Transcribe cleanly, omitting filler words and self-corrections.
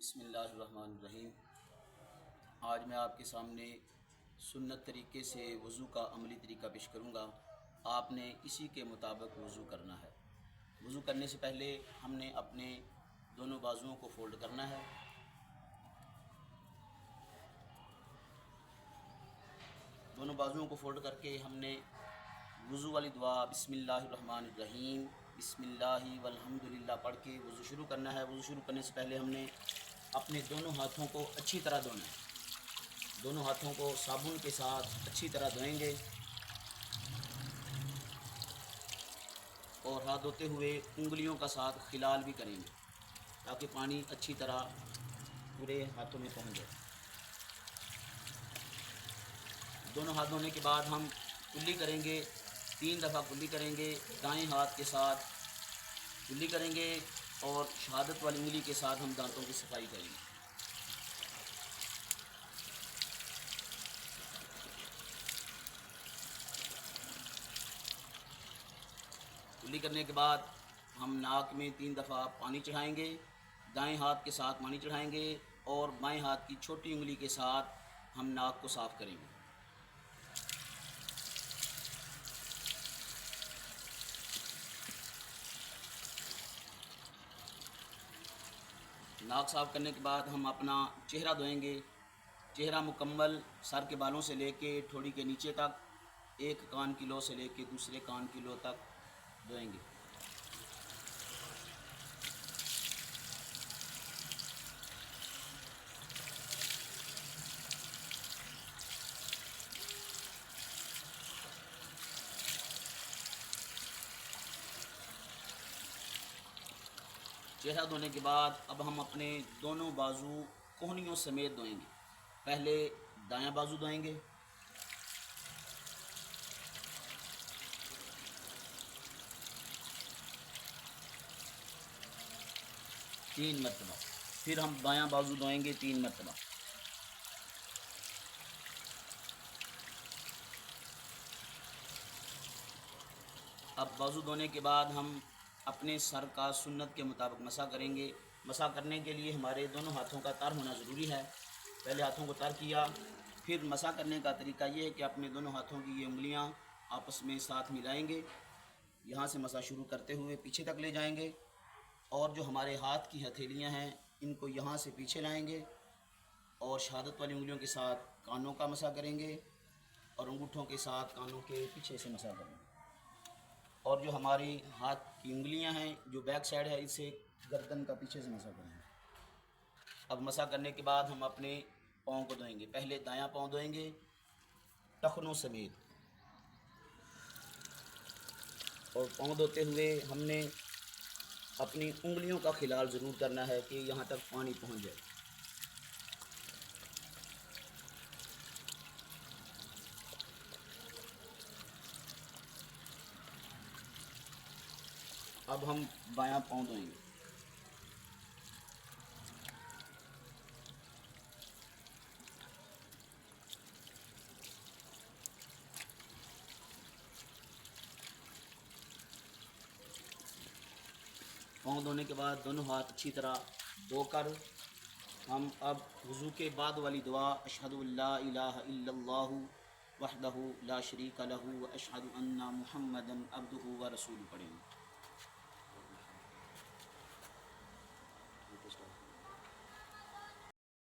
بسم اللہ الرحمن الرحیم۔ آج میں آپ کے سامنے سنت طریقے سے وضو کا عملی طریقہ پیش کروں گا۔ آپ نے اسی کے مطابق وضو کرنا ہے۔ وضو کرنے سے پہلے ہم نے اپنے دونوں بازوؤں کو فولڈ کرنا ہے۔ دونوں بازوؤں کو فولڈ کر کے ہم نے وضو والی دعا بسم اللہ الرحمن الرحیم بسم اللہ والحمدللہ پڑھ کے وضو شروع کرنا ہے۔ وضو شروع کرنے سے پہلے ہم نے اپنے دونوں ہاتھوں کو اچھی طرح دھونا ہے۔ دونوں ہاتھوں کو صابن کے ساتھ اچھی طرح دھوئیں گے اور ہاتھ دھوتے ہوئے انگلیوں کا ساتھ خلال بھی کریں گے تاکہ پانی اچھی طرح پورے ہاتھوں میں پہنچ جائے۔ دونوں ہاتھ دھونے کے بعد ہم کلی کریں گے، 3 دفعہ کلی کریں گے۔ دائیں ہاتھ کے ساتھ کلی کریں گے اور شہادت والی انگلی کے ساتھ ہم دانتوں کی صفائی کریں گے۔ کلی کرنے کے بعد ہم ناک میں 3 دفعہ پانی چڑھائیں گے، دائیں ہاتھ کے ساتھ پانی چڑھائیں گے اور بائیں ہاتھ کی چھوٹی انگلی کے ساتھ ہم ناک کو صاف کریں گے۔ ناک صاف کرنے کے بعد ہم اپنا چہرہ دھوئیں گے۔ چہرہ مکمل سر کے بالوں سے لے کے ٹھوڑی کے نیچے تک، ایک کان کی لو سے لے کے دوسرے کان کی لو تک دھوئیں گے۔ چہرہ دھونے کے بعد اب ہم اپنے دونوں بازو کوہنیوں سمیت دھوئیں گے۔ پہلے دایاں بازو دھوئیں گے، تین مرتبہ، پھر ہم بایاں بازو دھوئیں گے 3 مرتبہ۔ اب بازو دھونے کے بعد ہم اپنے سر کا سنت کے مطابق مسح کریں گے۔ مسح کرنے کے لیے ہمارے دونوں ہاتھوں کا تر ہونا ضروری ہے۔ پہلے ہاتھوں کو تر کیا، پھر مسح کرنے کا طریقہ یہ ہے کہ اپنے دونوں ہاتھوں کی یہ انگلیاں آپس میں ساتھ ملائیں گے، یہاں سے مسح شروع کرتے ہوئے پیچھے تک لے جائیں گے اور جو ہمارے ہاتھ کی ہتھیلیاں ہیں ان کو یہاں سے پیچھے لائیں گے اور شہادت والی انگلیوں کے ساتھ کانوں کا مسح کریں گے اور انگوٹھوں کے ساتھ کانوں کے پیچھے سے مسح کریں گے، اور جو ہماری ہاتھ کی انگلیاں ہیں جو بیک سائڈ ہے اسے گردن کا پیچھے سے مسح کریں گے۔ اب مسح کرنے کے بعد ہم اپنے پاؤں کو دھوئیں گے۔ پہلے دایاں پاؤں دھوئیں گے ٹخنوں سمیت، اور پاؤں دھوتے ہوئے ہم نے اپنی انگلیوں کا خلال ضرور کرنا ہے کہ یہاں تک پانی پہنچ جائے۔ اب ہم بایاں پاؤں دھوئیں گے۔ پاؤں دھونے کے بعد دونوں ہاتھ اچھی طرح دھو کر ہم اب وضو کے بعد والی دعا اشہد ان لا الہ الا اللہ وحدہ لا شریک لہ واشہد ان محمدا عبدہ ورسولہ پڑھیں گے۔